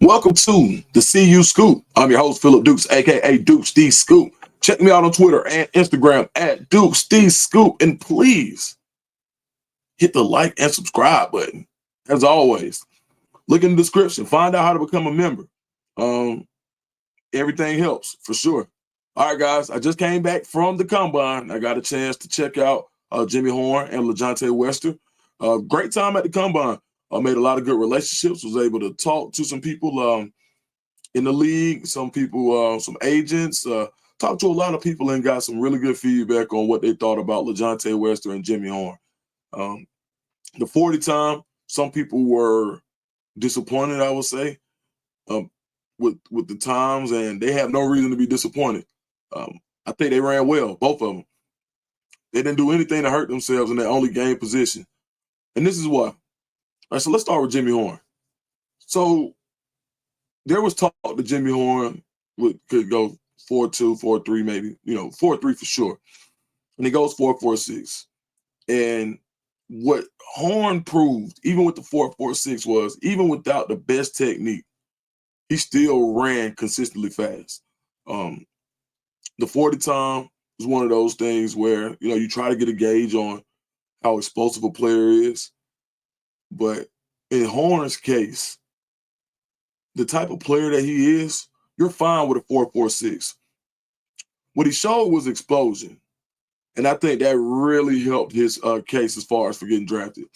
Welcome to the CU Scoop. I'm your host, Phillip Dukes, aka Dukes D Scoop. Check me out on Twitter and Instagram at Dukes D Scoop. And please hit the like and subscribe button. As always, look in the description, find out how to become a member. Everything helps for sure. All right, guys, I just came back from the combine. I got a chance to check out Jimmy Horn and LaJohntay Wester. Great time at the combine. I made a lot of good relationships, was able to talk to some people in the league, some people, some agents, talked to a lot of people and got some really good feedback on what they thought about LaJohntay Wester and Jimmy Horn. The 40 time, some people were disappointed, I would say, with the times, and they have no reason to be disappointed. I think they ran well, both of them. They didn't do anything to hurt themselves, and they only gained position. And this is why. All right, so let's start with Jimmy Horn. So there was talk that Jimmy Horn could go 4.2, 4.3, maybe, 4.3 for sure. And he goes 4.46. And what Horn proved, even with the 4.46, was even without the best technique, he still ran consistently fast. The 40 time is one of those things where, you try to get a gauge on how explosive a player is. But in Horn's case, the type of player that he is, you're fine with a 4.46. What he showed was explosion. And I think that really helped his case as far as for getting drafted.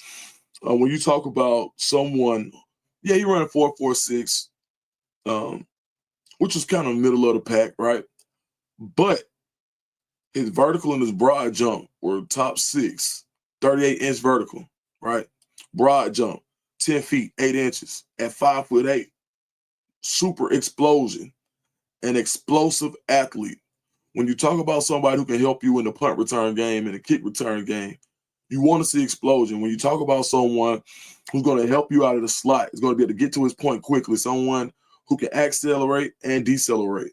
When you talk about someone, he ran a 4.46, which was kind of middle of the pack, right? But his vertical and his broad jump were top 6, 38-inch vertical, right? Broad jump, 10 feet, 8 inches at 5'8". Super explosion, an explosive athlete. When you talk about somebody who can help you in the punt return game and the kick return game, you want to see explosion. When you talk about someone who's going to help you out of the slot, is going to be able to get to his point quickly, someone who can accelerate and decelerate.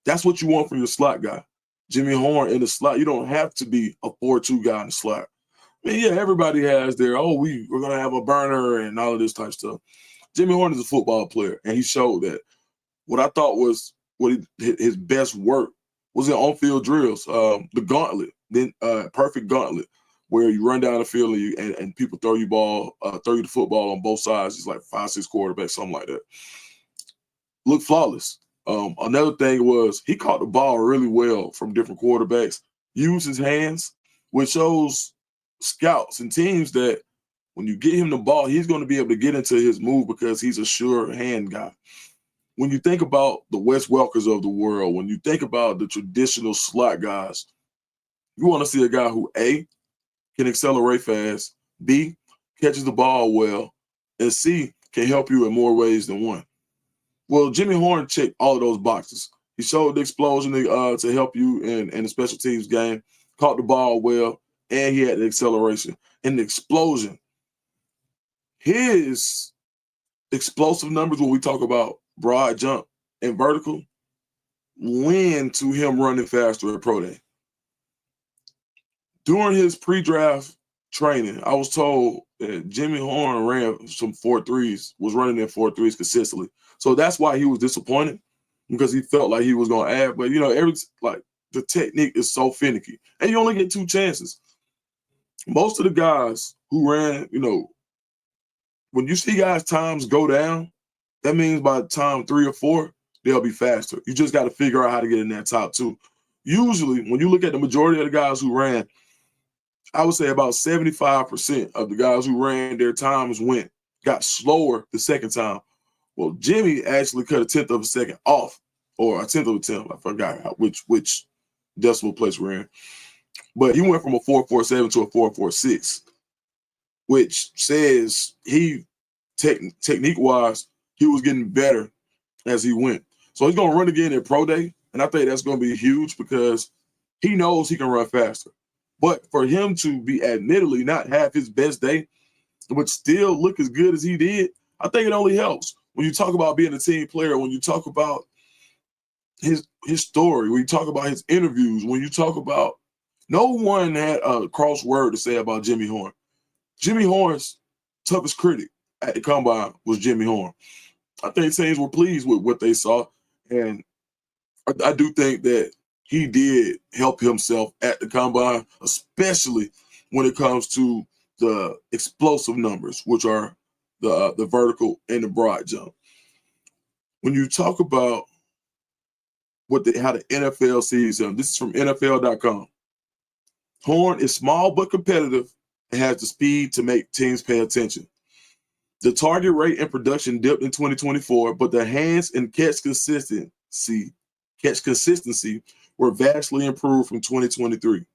That's what you want from your slot guy. Jimmy Horn in the slot, you don't have to be a 4.2 guy in the slot. I mean, everybody has their, we're going to have a burner and all of this type of stuff. Jimmy Horn is a football player, and he showed that. What I thought was his best work was in on-field drills, the gauntlet, then perfect gauntlet, where you run down the field and people throw you the football on both sides. It's like 5-6 quarterbacks, something like that. Looked flawless. Another thing was he caught the ball really well from different quarterbacks, used his hands, which shows scouts and teams that when you get him the ball, he's going to be able to get into his move because he's a sure hand guy. When you think about the Wes Welkers of the world, when you think about the traditional slot guys, you want to see a guy who, A, can accelerate fast, B, catches the ball well, and C, can help you in more ways than one. Well, Jimmy Horn checked all of those boxes. He showed the explosion to help you in the special teams game, caught the ball well, and he had the acceleration and the explosion. His explosive numbers, when we talk about broad jump and vertical, lend to him running faster at pro day. During his pre-draft training, I was told that Jimmy Horn ran some 4.3s, was running in 4.3s consistently. So that's why he was disappointed, because he felt like he was going to add. But, the technique is so finicky. And you only get 2 chances. Most of the guys who ran, when you see guys' times go down, that means by time 3 or 4, they'll be faster. You just got to figure out how to get in that top 2. Usually, when you look at the majority of the guys who ran, I would say about 75% of the guys who ran, their times got slower the second time. Well, Jimmy actually cut a 10th of a second off, or a 10th of a 10th. I forgot which decimal place we're in. But he went from a 4.47 to a 4.46, which says he, technique-wise, he was getting better as he went. So he's going to run again at pro day, and I think that's going to be huge because he knows he can run faster. But for him to be admittedly not have his best day, but still look as good as he did, I think it only helps. When you talk about being a team player, when you talk about his story, when you talk about his interviews, when you talk about, no one had a cross word to say about Jimmy Horn. Jimmy Horn's toughest critic at the combine was Jimmy Horn. I think teams were pleased with what they saw, and I do think that he did help himself at the combine, especially when it comes to the explosive numbers, which are the vertical and the broad jump. When you talk about how the NFL sees him, this is from NFL.com. Horn is small but competitive and has the speed to make teams pay attention. The target rate and production dipped in 2024, but the hands and catch consistency were vastly improved from 2023.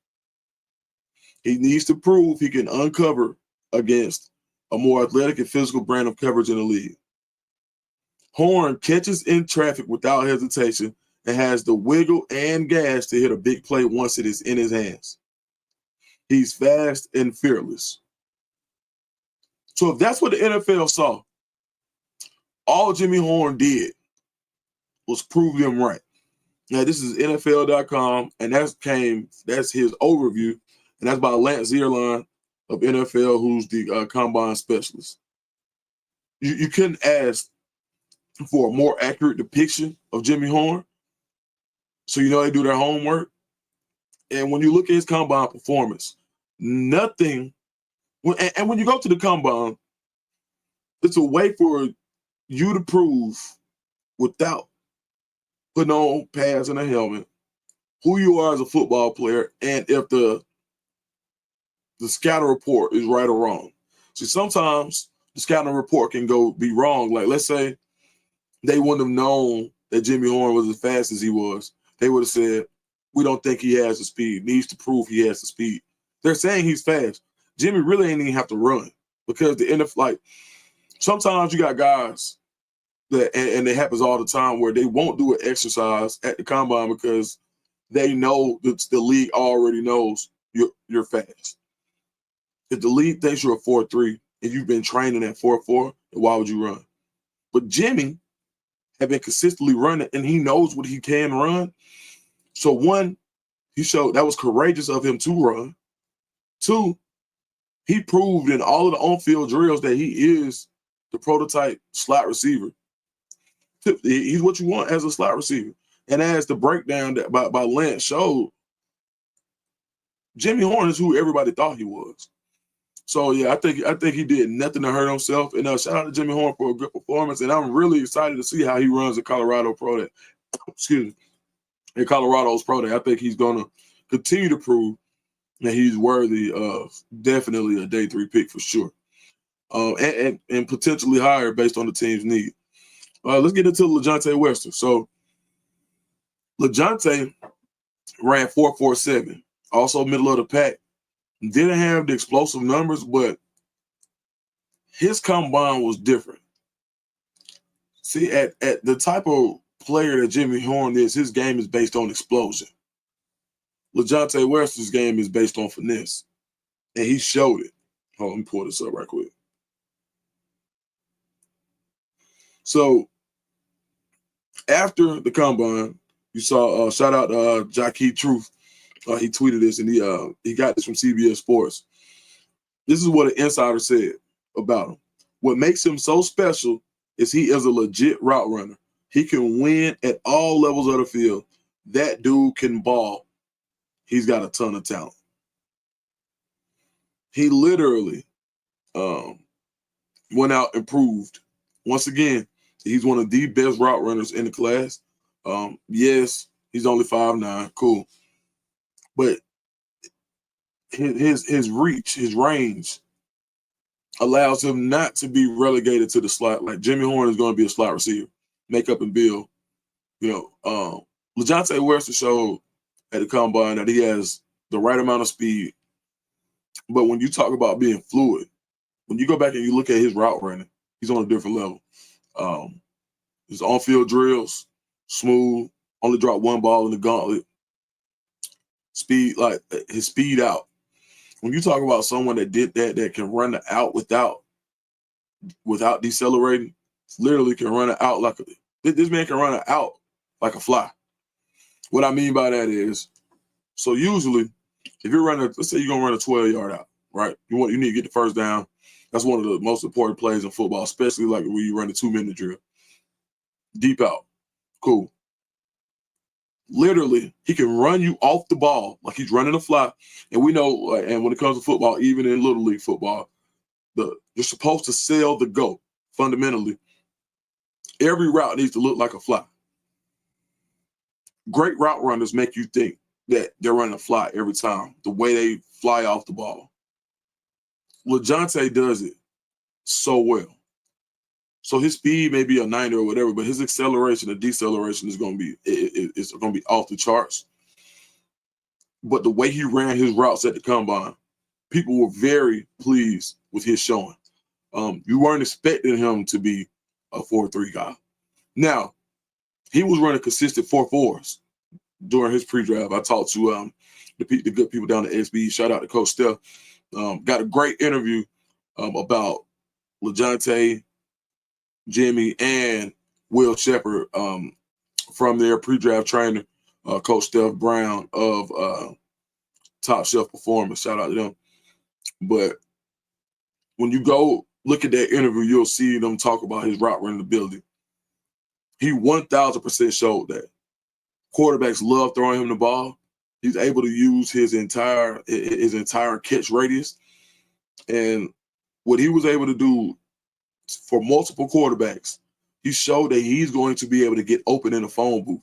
He needs to prove he can uncover against a more athletic and physical brand of coverage in the league. Horn catches in traffic without hesitation and has the wiggle and gas to hit a big play once it is in his hands. He's fast and fearless. So if that's what the NFL saw, all Jimmy Horn did was prove them right. Now, this is NFL.com, and that's his overview, and that's by Lance Zierlein of NFL, who's the combine specialist. You couldn't ask for a more accurate depiction of Jimmy Horn, so you know they do their homework. And when you look at his combine performance, nothing. And when you go to the combine, it's a way for you to prove without putting on pads and a helmet who you are as a football player, and if the scouting report is right or wrong. See, sometimes the scouting report can be wrong. Like, let's say they wouldn't have known that Jimmy Horn was as fast as he was. They would have said, we don't think he has the speed. Needs to prove he has the speed. They're saying he's fast. Jimmy really ain't even have to run, because the end of, like, sometimes you got guys that, and it happens all the time, where they won't do an exercise at the combine because they know that the league already knows you're fast. If the league thinks you're a 4.3 and you've been training at 4.4, why would you run? But Jimmy had been consistently running, and he knows what he can run. So one, he showed that was courageous of him to run. Two, he proved in all of the on-field drills that he is the prototype slot receiver. He's what you want as a slot receiver. And as the breakdown that by Lance showed, Jimmy Horn is who everybody thought he was. So yeah, I think he did nothing to hurt himself. And shout out to Jimmy Horn for a good performance. And I'm really excited to see how he runs in Colorado Pro Day. Excuse me. In Colorado's Pro Day. I think he's gonna continue to prove that he's worthy of definitely a day 3 pick for sure. And potentially higher based on the team's need. Let's get into LaJohntay Wester. So LaJohntay ran 4.47, also middle of the pack. Didn't have the explosive numbers, but his combine was different. See, at the type of player that Jimmy Horn is, his game is based on explosion. LaJohntay Wester's game is based on finesse, and he showed it. Hold on, let me pull this up right quick. So after the combine, you saw shout out to Jackie Truth. He tweeted this, and he got this from CBS Sports. This is what an insider said about him. What makes him so special is he is a legit route runner. He can win at all levels of the field. That dude can ball. He's got a ton of talent. He literally went out and proved, once again, he's one of the best route runners in the class. Yes, he's only 5'9", cool. But his reach, his range allows him not to be relegated to the slot. Like Jimmy Horn is going to be a slot receiver, make up and build. LaJohntay Wester showed at the combine that he has the right amount of speed. But when you talk about being fluid, when you go back and you look at his route running, he's on a different level. His on-field drills, smooth, only dropped one ball in the gauntlet. Speed, like his speed out. When you talk about someone that did that can run the out without decelerating, literally can run it out like this man can run it out like a fly. What I mean by that is, so usually if you're running, let's say you're gonna run a 12-yard out, right? You need to get the first down. That's one of the most important plays in football, especially like when you run a 2-minute drill. Deep out. Cool. Literally, he can run you off the ball like he's running a fly. And we know, and when it comes to football, even in Little League football, you're supposed to sell the goat. Fundamentally, every route needs to look like a fly. Great route runners make you think that they're running a fly every time, the way they fly off the ball. LaJohntay does it so well. So his speed may be a 90 or whatever, but his acceleration and deceleration is going to be it's going to be off the charts. But the way he ran his routes at the combine, people were very pleased with his showing. You weren't expecting him to be a 4.3 guy. Now, he was running consistent 4.4s during his pre-draft. I talked to the good people down at SB. Shout out to Coach Steph. Got a great interview about LaJohntay, Jimmy, and Will Shepherd from their pre-draft trainer, Coach Steph Brown of Top Shelf Performance. Shout out to them. But when you go look at that interview, you'll see them talk about his route running ability. He 1,000% showed that. Quarterbacks love throwing him the ball. He's able to use his entire catch radius. And what he was able to do for multiple quarterbacks, he showed that he's going to be able to get open in the phone booth.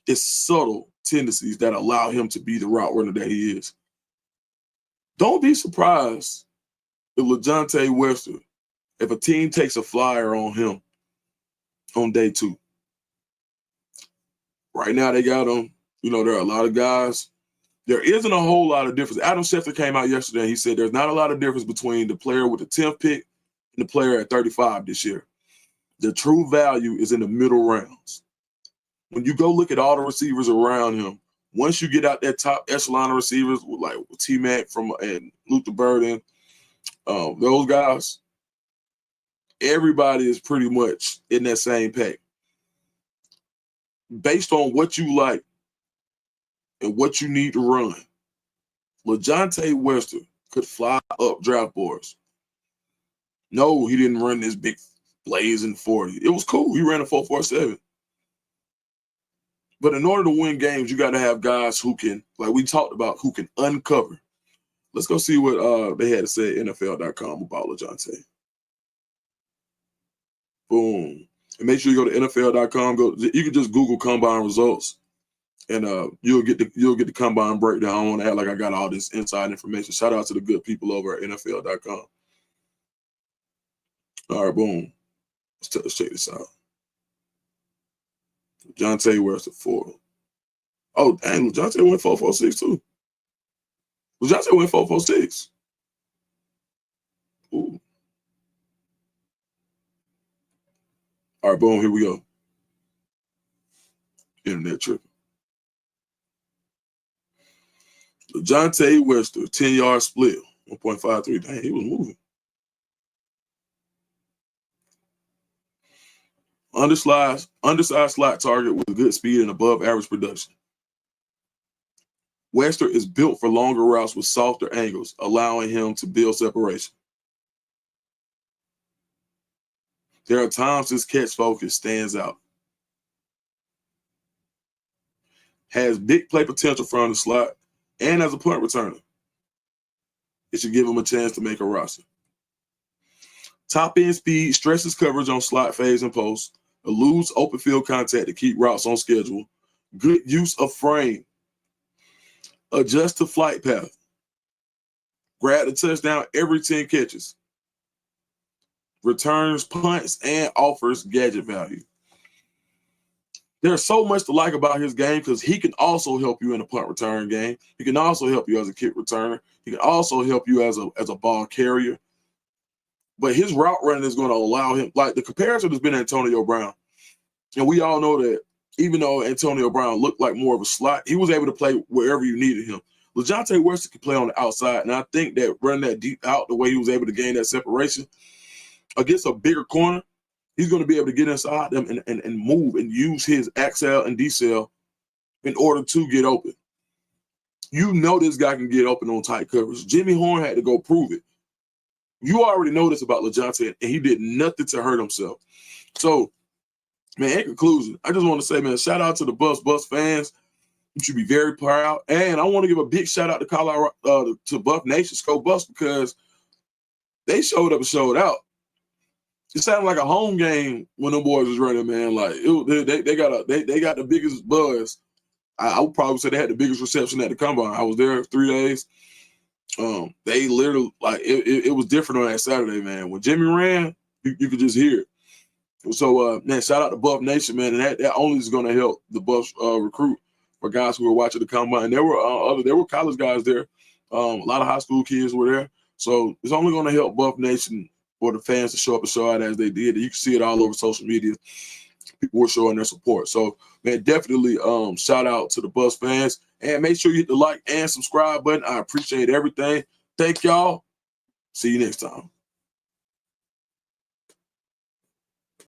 It's subtle tendencies that allow him to be the route runner that he is. Don't be surprised if LaJohntay Wester, if a team takes a flyer on him on day 2. Right now they got him. There are a lot of guys. There isn't a whole lot of difference. Adam Schefter came out yesterday and he said there's not a lot of difference between the player with the 10th pick and the player at 35 this year. The true value is in the middle rounds. When you go look at all the receivers around him, once you get out that top echelon of receivers like T-Mac and Luther Burden, those guys, everybody is pretty much in that same pack. Based on what you like and what you need to run, LaJohntay Wester could fly up draft boards. No, he didn't run this big blazing 40. It was cool. He ran a 4.47. But in order to win games, you got to have guys who can, like we talked about, who can uncover. Let's go see what they had to say at NFL.com about LaJohntay. Boom. And make sure you go to NFL.com. You can just Google combine results, and you'll get the combine breakdown. I don't want to act like I got all this inside information. Shout out to the good people over at NFL.com. All right, boom. Let's check this out. LaJohntay Wester 4. Oh, dang, LaJohntay went 4.46 too. LaJohntay went 4.46. Ooh. All right, boom, here we go. Internet tripping. LaJohntay Wester, 10-yard split, 1.53. Dang, he was moving. Undersized slot target with good speed and above average production. Wester is built for longer routes with softer angles, allowing him to build separation. There are times his catch focus stands out. Has big play potential from the slot and as a punt returner. It should give him a chance to make a roster. Top end speed, stresses coverage on slot phase and post, eludes open field contact to keep routes on schedule, good use of frame, adjust to flight path, grab the touchdown every 10 catches, returns punts, and offers gadget value. There's so much to like about his game because he can also help you in a punt return game. He can also help you as a kick returner. He can also help you as a ball carrier. But his route running is going to allow him, like the comparison has been Antonio Brown. And we all know that even though Antonio Brown looked like more of a slot, he was able to play wherever you needed him. LaJohntay Wester could play on the outside. And I think that running that deep out, the way he was able to gain that separation against a bigger corner, he's going to be able to get inside them and move and use his accel and decel in order to get open. You know this guy can get open on tight coverage. Jimmy Horn had to go prove it. you already know this about LaJohntay, and he did nothing to hurt himself. So, man, in conclusion, I just want to say, man, shout out to the Buffs fans. You should be very proud. And I want to give a big shout out to Colorado, to Buff Nation, Scope Buffs, because they showed up and showed out. It sounded like a home game when them boys was running, man. Like they got the biggest buzz. I would probably say they had the biggest reception at the combine. I was there 3 days. They literally, like, it was different on that Saturday, man. When Jimmy ran, you could just hear it. So, man, shout out to Buff Nation, man, and that only is going to help the Buffs recruit for guys who were watching the combine. There were college guys there. A lot of high school kids were there. So it's only going to help Buff Nation for the fans to show up and show out as they did. You can see it all over social media. People were showing their support. So, man, definitely shout out to the Buffs fans. And make sure you hit the like and subscribe button. I appreciate everything. Thank y'all. See you next time.